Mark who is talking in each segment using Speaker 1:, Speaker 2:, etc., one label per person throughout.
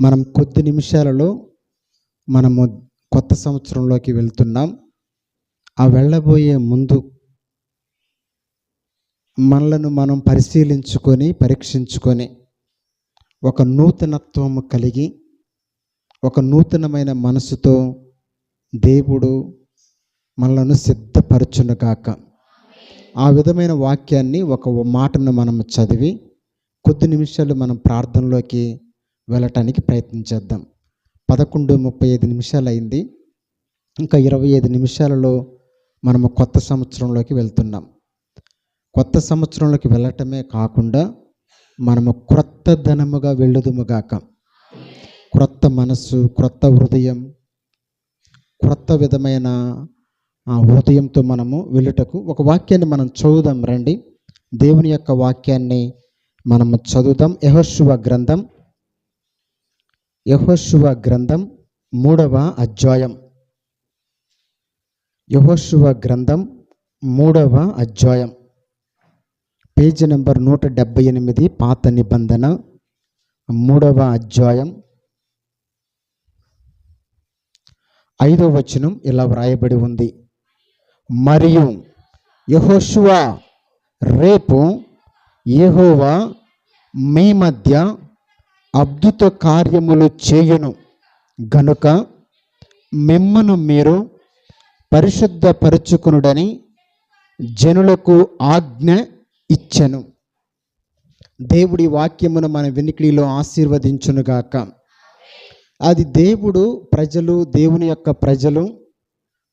Speaker 1: మనం కొద్ది నిమిషాలలో మనము కొత్త సంవత్సరంలోకి వెళ్తున్నాం. ఆ వెళ్ళబోయే ముందు మనలను మనం పరిశీలించుకొని పరీక్షించుకొని ఒక నూతనత్వము కలిగి ఒక నూతనమైన మనసుతో దేవుడు మనలను సిద్ధపరచునుగాక. ఆ విధమైన వాక్యాన్ని ఒక మాటను మనం చదివి కొద్ది నిమిషాలు మనం ప్రార్థనలోకి వెళ్ళటానికి ప్రయత్నించేద్దాం. 11:35 అయింది. ఇంకా 25 నిమిషాలలో మనము కొత్త సంవత్సరంలోకి వెళ్తున్నాం. కొత్త సంవత్సరంలోకి వెళ్ళటమే కాకుండా మనము క్రొత్త ధనముగా వెళ్ళుదుముగాక. క్రొత్త మనస్సు, క్రొత్త హృదయం, క్రొత్త విధమైన హృదయంతో మనము వెళ్ళుటకు ఒక వాక్యాన్ని మనం చదువుదాం రండి. దేవుని యొక్క వాక్యాన్ని మనము చదువుదాం. యెహోషువ గ్రంథం 3వ అధ్యాయం. యెహోషువ గ్రంథం 3వ అధ్యాయం, పేజీ నెంబర్ 178, పాత నిబంధన 3వ అధ్యాయం 5వ వచనం ఇలా వ్రాయబడి ఉంది. మరియు యెహోషువ, రేపు యెహోవా మీ మధ్య అద్భుత కార్యములు చేయును గనుక మిమ్మును మీరు పరిశుద్ధపరచుకొనుడని జనులకు ఆజ్ఞ ఇచ్చెను. దేవుడి వాక్యమును మన వినికిడిలో ఆశీర్వదించునుగాక. అది దేవుడు దేవుని యొక్క ప్రజలు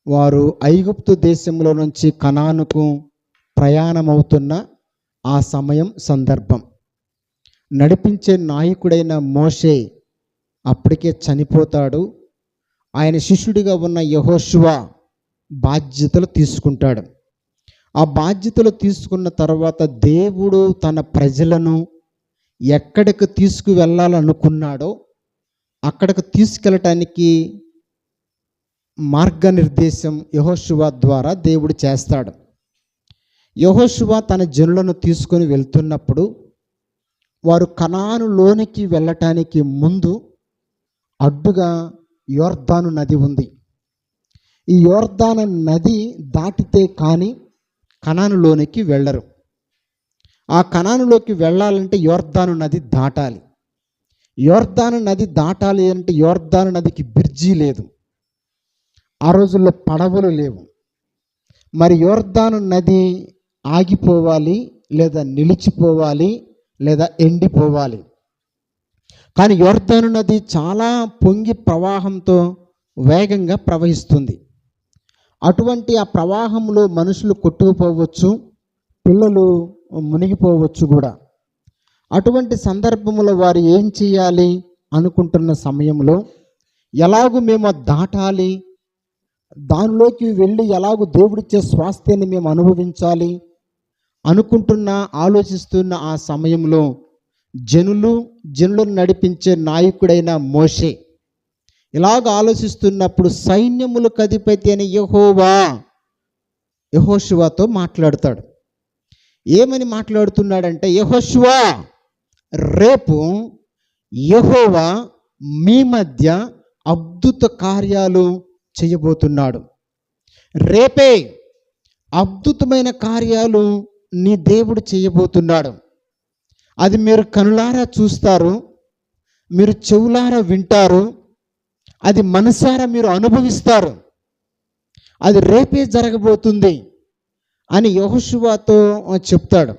Speaker 1: వారు ఐగుప్తు దేశంలో నుంచి కనానుకు ప్రయాణమవుతున్న ఆ సందర్భం. నడిపించే నాయకుడైన మోషే అప్పటికే చనిపోతాడు. ఆయన శిష్యుడిగా ఉన్న యెహోషువ బాధ్యతలు తీసుకుంటాడు. ఆ బాధ్యతలు తీసుకున్న తర్వాత దేవుడు తన ప్రజలను ఎక్కడికి తీసుకువెళ్ళాలనుకున్నాడో అక్కడికి తీసుకెళ్ళటానికి మార్గనిర్దేశం యెహోషువ ద్వారా దేవుడు చేస్తాడు. యెహోషువ తన జనులను తీసుకొని వెళ్తున్నప్పుడు వారు కనానులోనికి వెళ్ళటానికి ముందు అడ్డుగా యోర్దాను నది ఉంది. ఈ యోర్దాను నది దాటితే కానీ కనానులోనికి వెళ్ళరు. ఆ కనానులోకి వెళ్ళాలంటే యోర్దాను నది దాటాలి. యోర్దాను నది దాటాలి అంటే యోర్దాను నదికి బ్రిడ్జి లేదు. ఆ రోజుల్లో పడవలు లేవు. మరి యోర్దాను నది ఆగిపోవాలి, లేదా నిలిచిపోవాలి, లేదా ఎండిపోవాలి. కానీ యోర్దాను నది చాలా పొంగి ప్రవాహంతో వేగంగా ప్రవహిస్తుంది. అటువంటి ఆ ప్రవాహంలో మనుషులు కొట్టుకుపోవచ్చు, పిల్లలు మునిగిపోవచ్చు కూడా. అటువంటి సందర్భంలో వారు ఏం చేయాలి అనుకుంటున్న సమయంలో ఎలాగూ మేము దాటాలి, దానిలోకి వెళ్ళి ఎలాగూ దేవుడిచ్చే స్వాస్థ్యాన్ని మేము అనుభవించాలి ఆలోచిస్తున్న ఆ సమయంలో జనులను నడిపించే నాయకుడైన మోషే ఇలాగ ఆలోచిస్తున్నప్పుడు సైన్యములకు అధిపతి అని యెహోషువతో మాట్లాడతాడు. ఏమని మాట్లాడుతున్నాడంటే, యెహోషువ, రేపు యెహోవా మీ మధ్య అద్భుత కార్యాలు చేయబోతున్నాడు. రేపే అద్భుతమైన కార్యాలు నీ దేవుడు చేయబోతున్నాడు. అది మీరు కనులారా చూస్తారు, మీరు చెవులారా వింటారు, అది మనసారా మీరు అనుభవిస్తారు. అది రేపే జరగబోతుంది అని యెహోషువతో చెప్తాడు.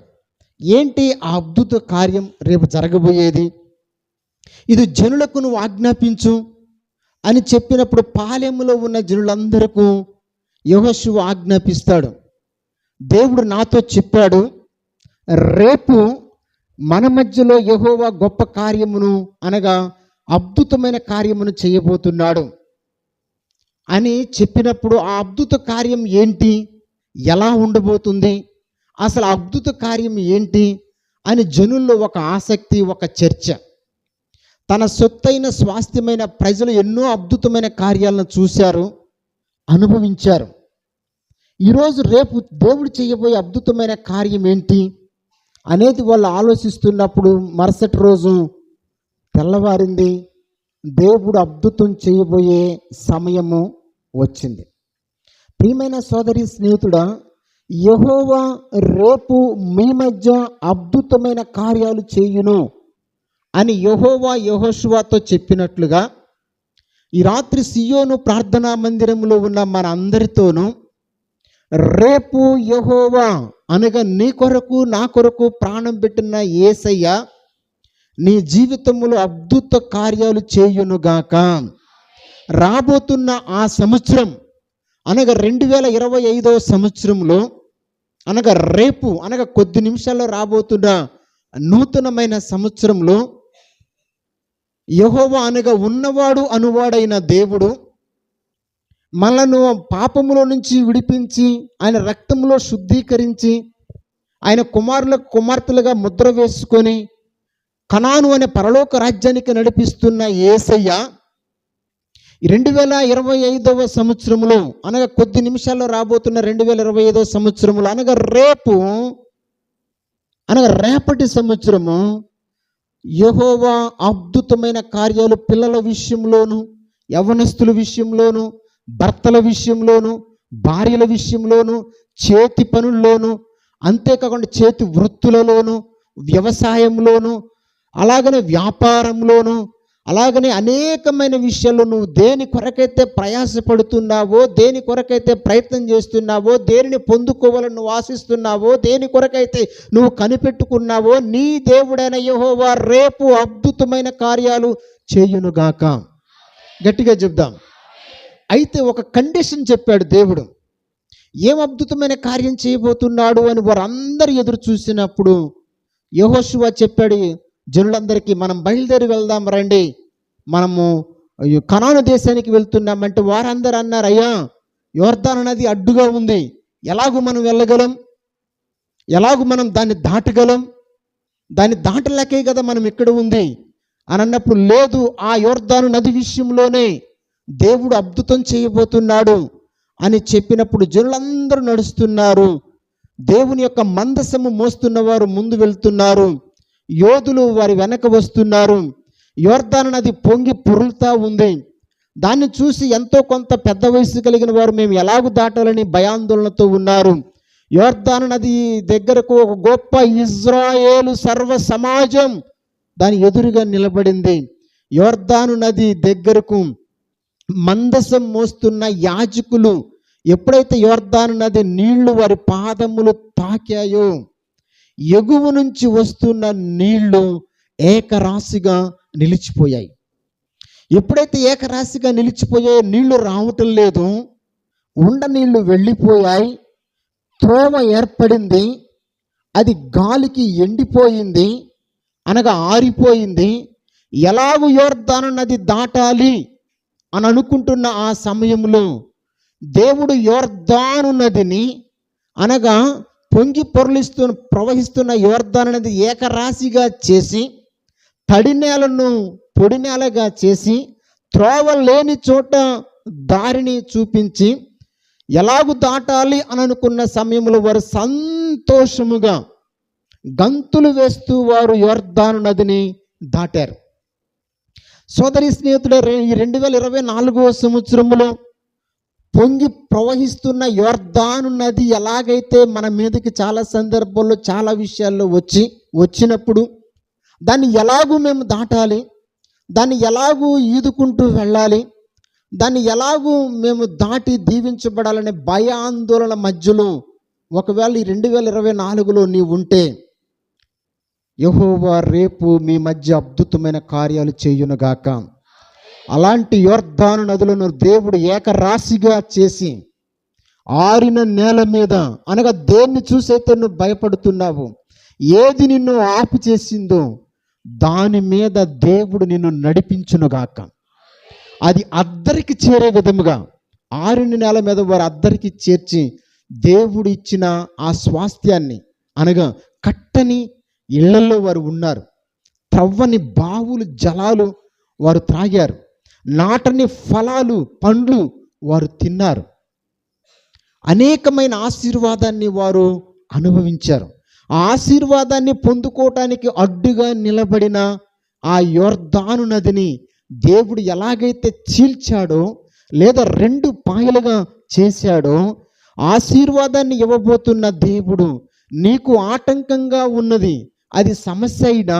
Speaker 1: ఏంటి ఆ అద్భుత కార్యం రేపు జరగబోయేది? ఇది జనులకు నువ్వు ఆజ్ఞాపించు అని చెప్పినప్పుడు పాలెములో ఉన్న జనులందరికీ యెహోషువ ఆజ్ఞాపిస్తాడు. దేవుడు నాతో చెప్పాడు, రేపు మన మధ్యలో యెహోవా గొప్ప కార్యమును అనగా అద్భుతమైన కార్యమును చేయబోతున్నాడు అని చెప్పినప్పుడు ఆ అద్భుత కార్యం ఏంటి, ఎలా ఉండబోతుంది, అసలు అద్భుత కార్యం ఏంటి అని జనుల్లో ఒక ఆసక్తి, ఒక చర్చ. తన సొత్తైన స్వాస్థ్యమైన ప్రజలు ఎన్నో అద్భుతమైన కార్యాలను చూశారు, అనుభవించారు. ఈరోజు రేపు దేవుడు చేయబోయే అద్భుతమైన కార్యం ఏంటి అనేది వాళ్ళు ఆలోచిస్తున్నప్పుడు మరుసటి రోజు తెల్లవారింది. దేవుడు అద్భుతం చేయబోయే సమయము వచ్చింది. ప్రియమైన సోదరి స్నేహితుడా, యెహోవా రేపు మీ మధ్య అద్భుతమైన కార్యాలు చేయును అని యెహోవా యెహోషువతో చెప్పినట్లుగా ఈ రాత్రి సియోను ప్రార్థనా మందిరంలో ఉన్న మన అందరితోనూ రేపు యెహోవా అనగా నీ కొరకు నా కొరకు ప్రాణం పెట్టిన యేసయ్య నీ జీవితంలో అద్భుత కార్యాలు చేయునుగాక. రాబోతున్న ఆ సంవత్సరం అనగా 2025 సంవత్సరంలో అనగా రేపు అనగా కొద్ది నిమిషాల్లో రాబోతున్న నూతనమైన సంవత్సరంలో యెహోవా అనగా ఉన్నవాడు అనువాడైన దేవుడు మనను పాపములో నుంచి విడిపించి ఆయన రక్తంలో శుద్ధీకరించి ఆయన కుమార్తెలుగా ముద్ర వేసుకొని కనాను అనే పరలోక రాజ్యానికి నడిపిస్తున్న యేసయ్య 2025 సంవత్సరంలో అనగా కొద్ది నిమిషాల్లో రాబోతున్న 2025 సంవత్సరంలో అనగా రేపటి సంవత్సరము యెహోవా అద్భుతమైన కార్యాలు పిల్లల విషయంలోను, యవ్వనస్తుల విషయంలోను, భర్తల విషయంలోను, భార్యల విషయంలోను, చేతి పనుల్లోను, అంతేకాకుండా చేతి వృత్తులలోను, వ్యవసాయంలోను, అలాగనే వ్యాపారంలోను, అలాగనే అనేకమైన విషయాల్లో నువ్వు దేని కొరకైతే ప్రయాసపడుతున్నావో, దేని కొరకైతే ప్రయత్నం చేస్తున్నావో, దేనిని పొందుకోవాలని నువ్వు ఆశిస్తున్నావో, దేని కొరకైతే నువ్వు కనిపెట్టుకున్నావో నీ దేవుడైన యెహోవా రేపు అద్భుతమైన కార్యాలు చేయునుగాక. గట్టిగా చెప్దాం. అయితే ఒక కండిషన్ చెప్పాడు దేవుడు. ఏం అద్భుతమైన కార్యం చేయబోతున్నాడు అని వారందరూ ఎదురు చూసినప్పుడు యెహోషువ చెప్పాడు జనులందరికీ, మనం బయలుదేరి వెళ్దాం రండి, మనము కనాను దేశానికి వెళ్తున్నామంటే వారందరూ అన్నారు, అయ్యా యోర్దాను నది అడ్డుగా ఉంది, ఎలాగూ మనం వెళ్ళగలం, ఎలాగూ మనం దాన్ని దాటగలం, దాన్ని దాటలేకే కదా మనం ఇక్కడ ఉంది అని అన్నప్పుడు, లేదు ఆ యోర్దాను నది విషయంలోనే దేవుడు అద్భుతం చేయబోతున్నాడు అని చెప్పినప్పుడు జనులందరూ నడుస్తున్నారు. దేవుని యొక్క మందసము మోస్తున్నవారు ముందు వెళ్తున్నారు, యోధులు వారి వెనక వస్తున్నారు. యోర్దాను నది పొంగి పొరులుతా ఉంది. దాన్ని చూసి ఎంతో కొంత పెద్ద వయసు కలిగిన వారు మేము ఎలాగూ దాటాలని భయాందోళనతో ఉన్నారు. యోర్దాను నది దగ్గరకు ఒక గొప్ప ఇజ్రాయేలు సర్వ సమాజం దాని ఎదురుగా నిలబడింది. యోర్దాను నది దగ్గరకు మందసం మోస్తున్న యాజకులు ఎప్పుడైతే యోర్దాను నది నీళ్లు వారి పాదములు తాకాయో, ఎగువ నుంచి వస్తున్న నీళ్లు ఏకరాశిగా నిలిచిపోయాయి. ఎప్పుడైతే ఏకరాశిగా నిలిచిపోయాయో నీళ్లు రావటం లేదు, ఉండ నీళ్లు వెళ్ళిపోయాయి, త్రోవ ఏర్పడింది, అది గాలికి ఎండిపోయింది అనగా ఆరిపోయింది. ఎలాగూ యోర్దాను నది దాటాలి అని అనుకుంటున్న ఆ సమయంలో దేవుడు యోర్దాను నదిని అనగా పొంగి ప్రవహిస్తున్న యోర్దాను నది ఏకరాశిగా చేసి, తడి నేలను పొడి నేలగా చేసి, త్రోవ లేని చోట దారిని చూపించి ఎలాగూ దాటాలి అని అనుకున్న సమయంలో వారు సంతోషముగా గంతులు వేస్తూ వారు యోర్దాను నదిని దాటారు. సోదరి స్నేహితుడు, ఈ 2024 సంవత్సరంలో పొంగి ప్రవహిస్తున్న యోర్దాను నది ఎలాగైతే మన మీదకి చాలా సందర్భాల్లో చాలా విషయాల్లో వచ్చినప్పుడు దాన్ని ఎలాగూ మేము దాటాలి, దాన్ని ఎలాగూ ఈదుకుంటూ వెళ్ళాలి, దాన్ని ఎలాగూ మేము దాటి దీవించబడాలనే భయాందోళన మధ్యలో ఒకవేళ ఈ 2024లో నీవు ఉంటే, యెహోవా రేపు మీ మధ్య అద్భుతమైన కార్యాలు చేయునుగాక. అలాంటి యోర్దాను నదులను దేవుడు ఏకరాశిగా చేసి ఆరిన నేల మీద అనగా దేన్ని చూసైతే నువ్వు భయపడుతున్నావు, ఏది నిన్ను ఆపు చేసిందో దాని మీద దేవుడు నిన్ను నడిపించునుగాక. అది అద్దరికి చేరే విధముగా ఆరిన నేల మీద వారు అద్దరికి చేర్చి దేవుడు ఇచ్చిన ఆ స్వాస్థ్యాన్ని అనగా కట్టని ఇళ్లలో వారు ఉన్నారు, త్రవ్వని బావులు జలాలు వారు త్రాగారు, నాటని ఫలాలు పండ్లు వారు తిన్నారు, అనేకమైన ఆశీర్వాదాన్ని వారు అనుభవించారు. ఆ ఆశీర్వాదాన్ని పొందుకోవటానికి అడ్డుగా నిలబడిన ఆ యోర్దాను నదిని దేవుడు ఎలాగైతే చీల్చాడో లేదా రెండు పాయలుగా చేశాడో, ఆశీర్వాదాన్ని ఇవ్వబోతున్న దేవుడు నీకు ఆటంకంగా ఉన్నది, అది సమస్య అయినా,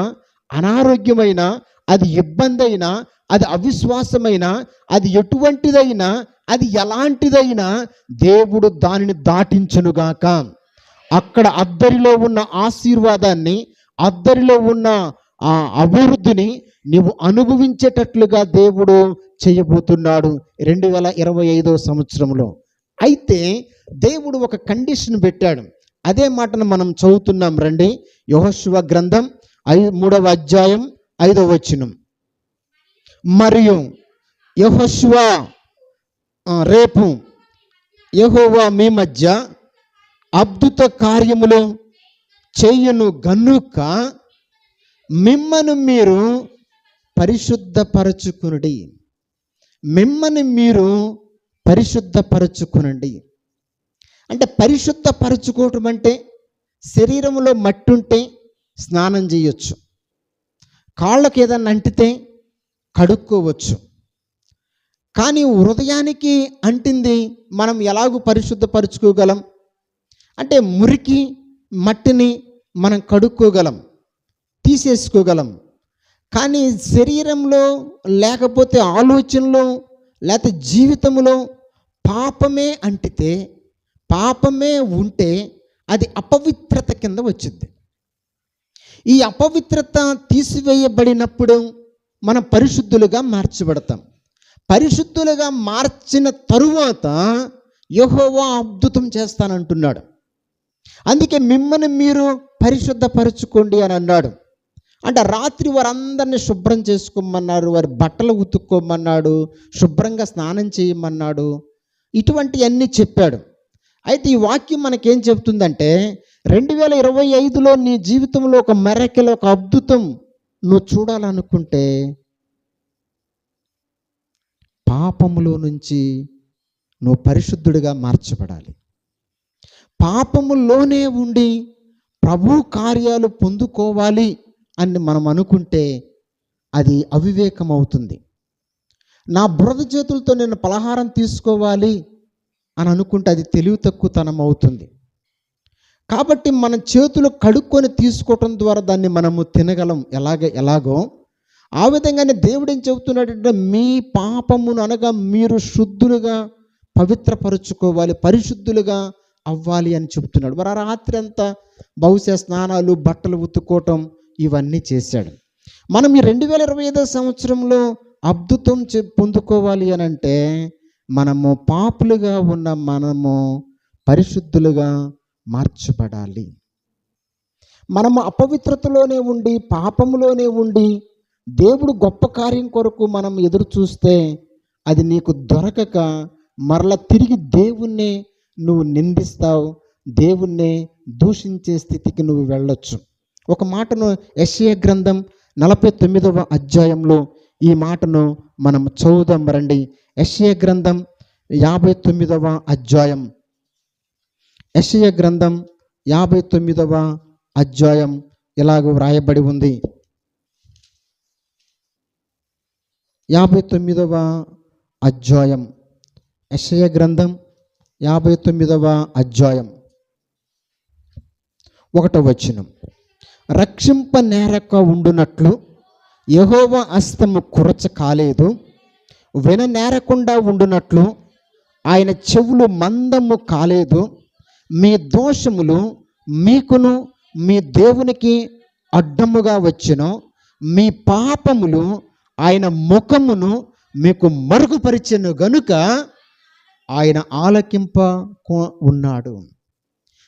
Speaker 1: అనారోగ్యమైనా, అది ఇబ్బంది అయినా, అది అవిశ్వాసమైనా, అది ఎటువంటిదైనా, అది ఎలాంటిదైనా దేవుడు దానిని దాటించునుగాక. అక్కడ అద్దరిలో ఉన్న ఆశీర్వాదాన్ని, అద్దరిలో ఉన్న ఆ అభివృద్ధిని నీవు అనుభవించేటట్లుగా దేవుడు చేయబోతున్నాడు 2025 సంవత్సరంలో. అయితే దేవుడు ఒక కండిషన్ పెట్టాడు. అదే మాటను మనం చదువుతున్నాం రండి. యెహోషువ గ్రంథం 3వ అధ్యాయం 5వ వచనం. మరియు యెహోషువ రేపు యెహోవా మీ మధ్య అద్భుత కార్యములు చెయ్యను గనుక మిమ్మను మీరు పరిశుద్ధపరచుకునుడి. మిమ్మల్ని మీరు పరిశుద్ధపరచుకునండి. అంటే పరిశుద్ధపరచుకోవటం అంటే శరీరంలో మట్టి ఉంటే స్నానం చేయొచ్చు, కాళ్ళకి ఏదన్నా అంటితే కడుక్కోవచ్చు. కానీ హృదయానికి అంటింది మనం ఎలాగూ పరిశుద్ధపరచుకోగలం అంటే మురికి మట్టిని మనం కడుక్కోగలం, తీసేసుకోగలం. కానీ శరీరంలో లేకపోతే ఆలోచనలో లేకపోతే జీవితంలో పాపమే అంటితే, పాపమే ఉంటే అది అపవిత్రత కింద వచ్చింది. ఈ అపవిత్రత తీసివేయబడినప్పుడు మనం పరిశుద్ధులుగా మార్చబడతాం. పరిశుద్ధులుగా మార్చిన తరువాత యెహోవా అద్భుతం చేస్తానంటున్నాడు. అందుకే మిమ్మల్ని మీరు పరిశుద్ధపరచుకోండి అని అన్నాడు. అంటే రాత్రి వారందరినీ శుభ్రం చేసుకోమన్నారు, వారి బట్టలు ఉతుక్కోమన్నాడు, శుభ్రంగా స్నానం చేయమన్నాడు, ఇటువంటివన్నీ చెప్పాడు. అయితే ఈ వాక్యం మనకేం చెప్తుందంటే 2025లో నీ జీవితంలో ఒక మెరకెల్, ఒక అద్భుతం నువ్వు చూడాలనుకుంటే పాపములో నుంచి నువ్వు పరిశుద్ధుడిగా మార్చబడాలి. పాపములోనే ఉండి ప్రభు కార్యాలు పొందుకోవాలి అని మనం అనుకుంటే అది అవివేకం అవుతుంది. నా బురద చేతులతో నేను పలహారం తీసుకోవాలి అని అనుకుంటే అది తెలివి తక్కువతనం అవుతుంది. కాబట్టి మన చేతులు కడుక్కొని తీసుకోవటం ద్వారా దాన్ని మనము తినగలం. ఎలాగో ఆ విధంగానే దేవుడు ఏం చెబుతున్నాడంటే మీ పాపమును అనగా మీరు శుద్ధులుగా పవిత్రపరుచుకోవాలి, పరిశుద్ధులుగా అవ్వాలి అని చెబుతున్నాడు. మరి ఆ రాత్రి అంతా బహుశా స్నానాలు, బట్టలు ఉతుక్కోవటం ఇవన్నీ చేశాడు. మనం ఈ 2025 సంవత్సరంలో అద్భుతం పొందుకోవాలి అని అంటే మనము పాపులుగా ఉన్న మనము పరిశుద్ధులుగా మార్చబడాలి. మనము అపవిత్రతలోనే ఉండి పాపములోనే ఉండి దేవుడు గొప్ప కార్యం కొరకు మనం ఎదురు చూస్తే అది నీకు దొరకక మరలా తిరిగి దేవుణ్ణి నువ్వు నిందిస్తావు, దేవుణ్ణి దూషించే స్థితికి నువ్వు వెళ్ళొచ్చు. ఒక మాటను యెషయా గ్రంథం 49వ అధ్యాయంలో ఈ మాటను మనం చదువుదాం రండి. యెషయా గ్రంథం 59వ అధ్యాయం. యెషయా గ్రంథం 59వ అధ్యాయం ఇలాగ వ్రాయబడి ఉంది. 59వ అధ్యాయం, యెషయా గ్రంథం 59వ అధ్యాయం 1వ వచనం. రక్షింప నేరక ఉండునట్లు యెహోవా హస్తము కురచ కాలేదు, విననేరకుండా ఉండునట్లు ఆయన చెవులు మందము కాలేదు. మీ దోషములు మీకును మీ దేవునికి అడ్డముగా వచ్చెను, మీ పాపములు ఆయన ముఖమును మీకు మరుగుపరిచెను గనుక ఆయన ఆలకింప ఉన్నాడు.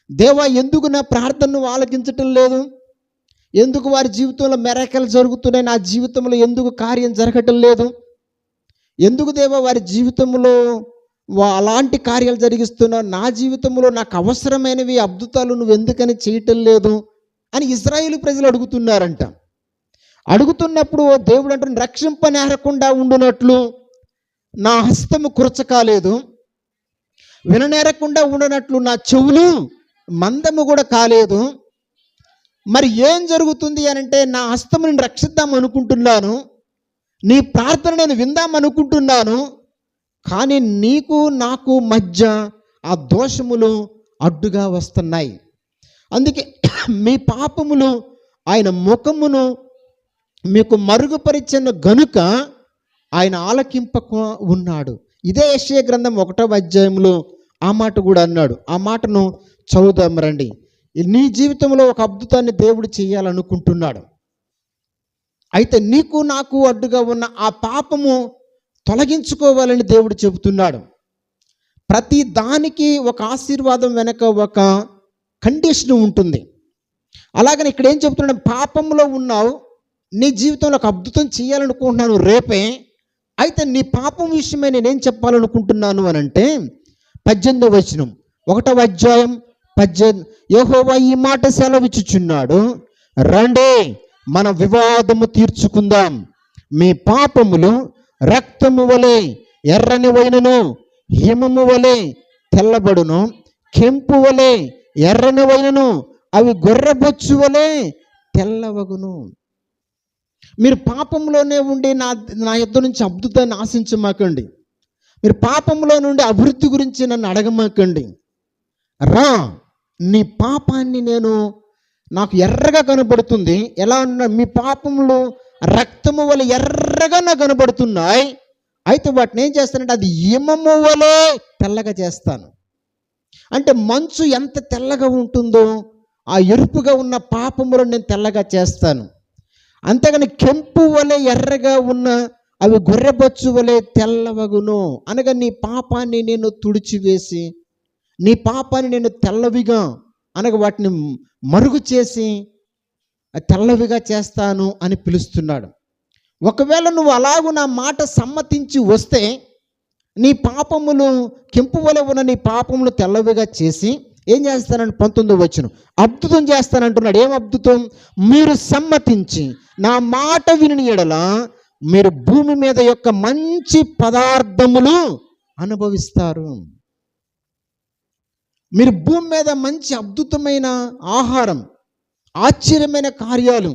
Speaker 1: దేవా, ఎందుకు నా ప్రార్థనను ఆలకించటం లేదు? ఎందుకు వారి జీవితంలో మెరకలు జరుగుతున్నాయి, నా జీవితంలో ఎందుకు కార్యం జరగటం లేదు? ఎందుకు దేవా వారి జీవితంలో అలాంటి కార్యాలు జరిగిస్తున్నావు? నా జీవితంలో నాకు అవసరమైనవి అద్భుతాలు నువ్వు ఎందుకని చేయటం లేదు అని ఇశ్రాయేలు ప్రజలు అడుగుతున్నారంట. అడుగుతున్నప్పుడు దేవుడు అంటున్నాడు, రక్షింప నేరకుండా ఉండునట్లు నా హస్తము కురచకాలేదు, విననేరకుండా ఉండనట్లు నా చెవులు మందము కూడా కాలేదు. మరి ఏం జరుగుతుంది అని అంటే నా హస్తము నేను రక్షిద్దాం అనుకుంటున్నాను, నీ ప్రార్థన నేను విందామనుకుంటున్నాను, కానీ నీకు నాకు మధ్య ఆ దోషములు అడ్డుగా వస్తున్నాయి. అందుకే మీ పాపములు ఆయన ముఖమును మీకు మరుగుపరిచిన గనుక ఆయన ఆలకింపక ఉన్నాడు. ఇదే యెషయా గ్రంథం 1వ అధ్యాయంలో ఆ మాట కూడా అన్నాడు. ఆ మాటను చదువుదాం రండి. నీ జీవితంలో ఒక అద్భుతాన్ని దేవుడు చేయాలనుకుంటున్నాడు. అయితే నీకు నాకు అడ్డుగా ఉన్న ఆ పాపము తొలగించుకోవాలని దేవుడు చెబుతున్నాడు. ప్రతి దానికి ఒక ఆశీర్వాదం వెనక ఒక కండిషన్ ఉంటుంది. అలాగని ఇక్కడ ఏం చెబుతున్నాడు, పాపంలో ఉన్నావు, నీ జీవితంలో ఒక అద్భుతం చేయాలనుకుంటున్నాను రేపే. అయితే నీ పాపం విషయమై నేనేం చెప్పాలనుకుంటున్నాను అని అంటే 18వ వచనం 1వ అధ్యాయం 18, యెహోవా ఈ మాట సెలవిచ్చుచున్నాడు, రండి మన వివాదము తీర్చుకుందాం. మీ పాపములు రక్తము వలె ఎర్రని వైనను, హిమము వలె తెల్లబడును, కెంపు వలె ఎర్రని వైనను, అవి గొర్రెబొచ్చు వలె తెల్లవగును. మీరు పాపంలోనే ఉండి నా యుద్ధ నుంచి అద్భుతాన్ని ఆశించమాకండి. మీరు పాపంలో నుండి అభివృద్ధి గురించి నన్ను అడగమాకండి. రా, నీ పాపాన్ని నాకు ఎర్రగా కనబడుతుంది. ఎలా ఉన్నా మీ పాపములు రక్తము వలె ఎర్రగా నాకు కనబడుతున్నాయి. అయితే వాటిని ఏం చేస్తానంటే అది హిమము వలె తెల్లగా చేస్తాను. అంటే మంచు ఎంత తెల్లగా ఉంటుందో ఆ ఎరుపుగా ఉన్న పాపములను నేను తెల్లగా చేస్తాను. అంతేగాని కెంపు వలె ఎర్రగా ఉన్న అవి గొర్రెబొచ్చు వలె తెల్లవగును. అనగా నీ పాపాన్ని నేను తుడిచివేసి, నీ పాపాన్ని నేను తెల్లవిగా అనగా వాటిని మరుగు చేసి తెల్లవిగా చేస్తాను అని పిలుస్తున్నాడు. ఒకవేళ నువ్వు అలాగూ నా మాట సమ్మతించి వస్తే నీ పాపములు కెంపు వలె ఉన్న నీ పాపములు తెల్లవిగా చేసి ఏం చేస్తానని 19వ వచనం అద్భుతం చేస్తానంటున్నాడు. ఏం అద్భుతం? మీరు సమ్మతించి నా మాట విని ఎడల మీరు భూమి మీద యొక్క మంచి పదార్థములు అనుభవిస్తారు. మీరు భూమి మీద మంచి అద్భుతమైన ఆహారం, ఆశ్చర్యమైన కార్యాలు,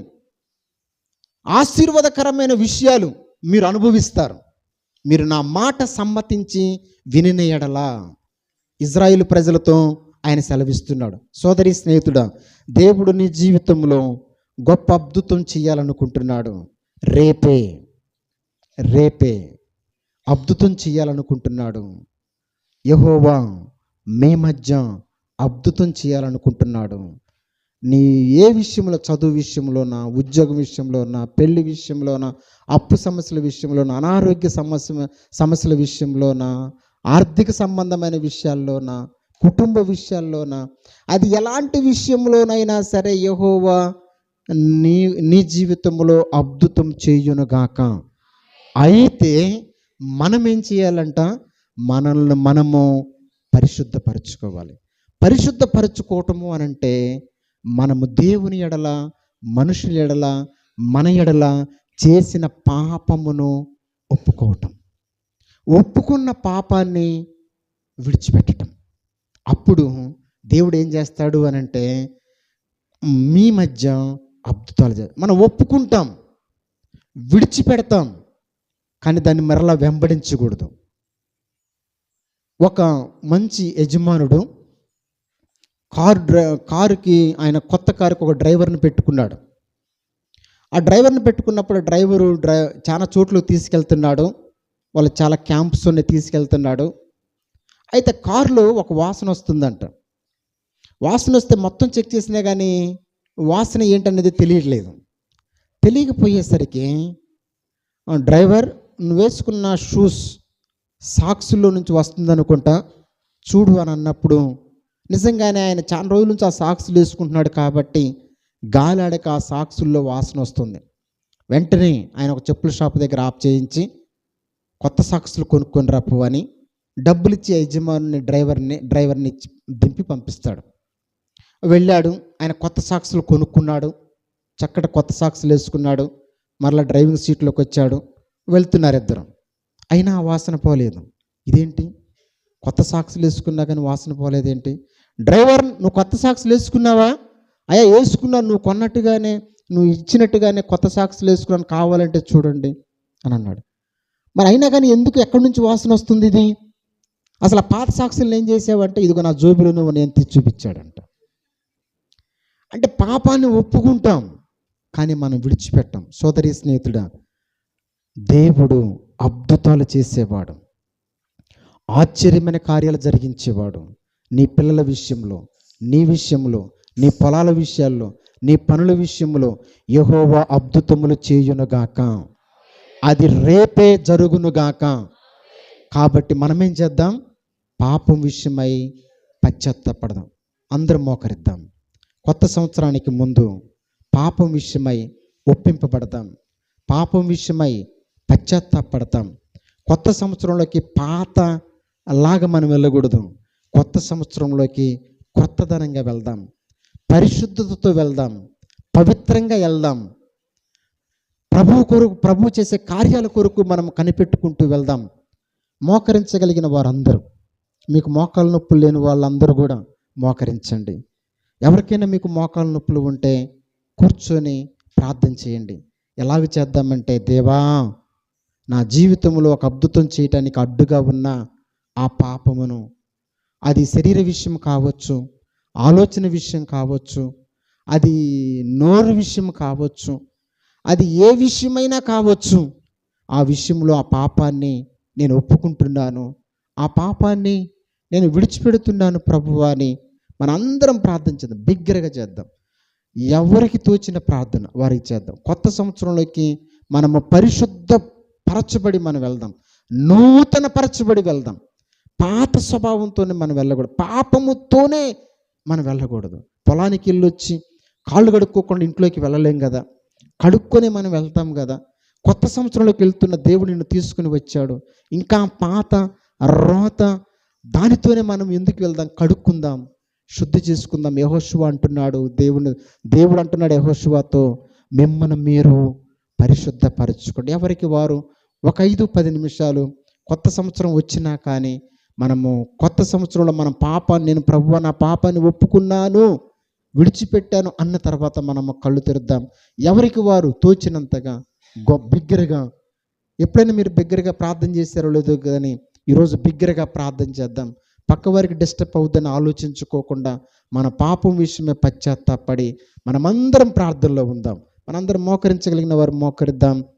Speaker 1: ఆశీర్వాదకరమైన విషయాలు మీరు అనుభవిస్తారు. మీరు నా మాట సమ్మతించి వినిన ఎడల. ఇజ్రాయేలు ప్రజలతో ఆయన సెలవిస్తున్నాడు. సోదరి స్నేహితుడా, దేవుడు నీ జీవితంలో గొప్ప అద్భుతం చేయాలనుకుంటున్నాడు. రేపే అద్భుతం చేయాలనుకుంటున్నాడు. యెహోవా మీ మధ్య అద్భుతం చేయాలనుకుంటున్నాడు. నీ ఏ విషయంలో, చదువు విషయంలోనా, ఉద్యోగం విషయంలోనా, పెళ్లి విషయంలోనా, అప్పు సమస్యల విషయంలోనా, అనారోగ్య సమస్యల విషయంలోనా, ఆర్థిక సంబంధమైన విషయాల్లోనా, కుటుంబ విషయాల్లోనా, అది ఎలాంటి విషయంలోనైనా సరే యెహోవా నీ జీవితంలో అద్భుతం చేయునుగాక. అయితే మనం ఏం చేయాలంట? మనల్ని మనము పరిశుద్ధపరచుకోవాలి. పరిశుద్ధపరచుకోవటము అనంటే మనము దేవుని ఎడల, మనుషుల ఎడల, మన ఎడల చేసిన పాపమును ఒప్పుకున్న పాపాన్ని విడిచిపెట్టడం. అప్పుడు దేవుడు ఏం చేస్తాడు అనంటే మీ మధ్య అద్భుతాలు చేస్తాడు. మనం ఒప్పుకుంటాం, విడిచిపెడతాం, కానీ దాన్ని మరలా వెంబడించకూడదు. ఒక మంచి యజమానుడు కారుకి ఆయన కొత్త కారుకి ఒక డ్రైవర్ని పెట్టుకున్నాడు. ఆ డ్రైవర్ని పెట్టుకున్నప్పుడు డ్రైవరు చాలా చోట్ల తీసుకెళ్తున్నాడు. వాళ్ళు చాలా క్యాంప్స్ తీసుకెళ్తున్నాడు. అయితే కారులో ఒక వాసన వస్తుందంట. వాసన వస్తే మొత్తం చెక్ చేసినా కానీ వాసన ఏంటనేది తెలియకపోయేసరికి డ్రైవర్, నువ్వు వేసుకున్న షూస్ సాక్స్లో నుంచి వస్తుందనుకుంటా చూడు అని అన్నప్పుడు నిజంగానే ఆయన చాలా రోజుల నుంచి ఆ సాక్స్లు వేసుకుంటున్నాడు కాబట్టి గాలాడక ఆ సాక్సుల్లో వాసన వస్తుంది. వెంటనే ఆయన ఒక చెప్పుల షాప్ దగ్గర ఆఫ్ చేయించి కొత్త సాక్సులు కొనుక్కొని రాపు అని డబ్బులు ఇచ్చి యజమాని డ్రైవర్ని దింపి పంపిస్తాడు. వెళ్ళాడు, ఆయన కొత్త సాక్సులు కొనుక్కున్నాడు, చక్కటి కొత్త సాక్సులు వేసుకున్నాడు, మరలా డ్రైవింగ్ సీట్లోకి వచ్చాడు. వెళ్తున్నారు ఇద్దరం. అయినా ఆ వాసన పోలేదు. ఇదేంటి, కొత్త సాక్సులు వేసుకున్నా కానీ వాసన పోలేదేంటి? డ్రైవర్, నువ్వు కొత్త సాక్సులు వేసుకున్నావా? అయ్యా వేసుకున్నాను, నువ్వు కొన్నట్టుగానే, నువ్వు ఇచ్చినట్టుగానే కొత్త సాక్సులు వేసుకున్నాను, కావాలంటే చూడండి అని అన్నాడు. మరి అయినా కానీ ఎందుకు ఎక్కడి నుంచి వాసన వస్తుంది ఇది? అసలు ఆ పాత సాక్షులను ఏం చేసావంటే, ఇదిగో నా జోబిలో నువ్వు నేను తెచ్చి చూపించాడంట. అంటే పాపాన్ని ఒప్పుకుంటాం కానీ మనం విడిచిపెట్టాం. సోదరి స్నేహితుడా, దేవుడు అద్భుతాలు చేసేవాడు, ఆశ్చర్యమైన కార్యాలు జరిగించేవాడు. నీ పిల్లల విషయంలో, నీ విషయంలో, నీ పొలాల విషయాల్లో, నీ పనుల విషయంలో యెహోవా అద్భుతములు చేయునుగాక. అది రేపే జరుగునుగాక. కాబట్టి మనమేం చేద్దాం? పాపం విషయమై పశ్చాత్తాపడదాం. అందరం మోకరిద్దాం. కొత్త సంవత్సరానికి ముందు పాపం విషయమై ఒప్పింపబడదాం. పాపం విషయమై పశ్చాత్తాపడతాం. కొత్త సంవత్సరంలోకి పాత లాగా మనం వెళ్ళకూడదు. కొత్త సంవత్సరంలోకి కొత్తదనంగా వెళ్దాం, పరిశుద్ధతతో వెళ్దాం, పవిత్రంగా వెళ్దాం. ప్రభు చేసే కార్యాల కొరకు మనం కనిపెట్టుకుంటూ వెళ్దాం. మోకరించగలిగిన వారందరూ, మీకు మోకాలు నొప్పులు లేని వాళ్ళందరూ కూడా మోకరించండి. ఎవరికైనా మీకు మోకాలు నొప్పులు ఉంటే కూర్చొని ప్రార్థన చేయండి. ఎలాగ చేద్దామంటే, దేవా, నా జీవితంలో ఒక అద్భుతం చేయటానికి అడ్డుగా ఉన్న ఆ పాపమును, అది శరీర విషయం కావచ్చు, ఆలోచన విషయం కావచ్చు, అది నోరు విషయం కావచ్చు, అది ఏ విషయమైనా కావచ్చు, ఆ విషయంలో ఆ పాపాన్ని నేను ఒప్పుకుంటున్నాను, ఆ పాపాన్ని నేను విడిచిపెడుతున్నాను ప్రభువా అని మనందరం ప్రార్థన చేద్దాం. బిగ్గరగా చేద్దాం. ఎవరికి తోచిన ప్రార్థన వారికి చేద్దాం. కొత్త సంవత్సరంలోకి మనము పరిశుద్ధ పరచబడి మనం వెళ్దాం, నూతన పరచబడి వెళ్దాం. పాత స్వభావంతోనే మనం వెళ్ళకూడదు, పాపముతోనే మనం వెళ్ళకూడదు. పొలానికి వెళ్ళొచ్చి కాళ్ళు కడుక్కోకుండా ఇంట్లోకి వెళ్ళలేం కదా, కడుక్కొని మనం వెళ్తాం కదా. కొత్త సంవత్సరంలోకి వెళ్తున్న దేవుడు నిన్ను తీసుకుని వచ్చాడు. ఇంకా పాత రోత దానితోనే మనం ఎందుకు వెళ్దాం? కడుక్కుందాం, శుద్ధి చేసుకుందాం. యెహోషువ అంటున్నాడు, దేవుడు అంటున్నాడు యెహోషువతో, మిమ్మల్ని మీరు పరిశుద్ధపరచుకోండి. ఎవరికి వారు ఒక 5-10 నిమిషాలు కొత్త సంవత్సరం వచ్చినా కానీ మనము కొత్త సంవత్సరంలో మన పాపాన్ని, నేను ప్రభువా నా పాపాన్ని ఒప్పుకున్నాను, విడిచిపెట్టాను అన్న తర్వాత మనము కళ్ళు తెరుద్దాం. ఎవరికి వారు తోచినంతగా బిగ్గరగా. ఎప్పుడైనా మీరు బిగ్గరగా ప్రార్థన చేశారో లేదో కానీ ఈరోజు బిగ్గరగా ప్రార్థన చేద్దాం. పక్క వారికి డిస్టర్బ్ అవుద్దని ఆలోచించుకోకుండా మన పాపం విషయమే పశ్చాత్తాపడి మనమందరం ప్రార్థనలో ఉందాం. మనందరం మోకరించగలిగిన వారు మోకరిద్దాం.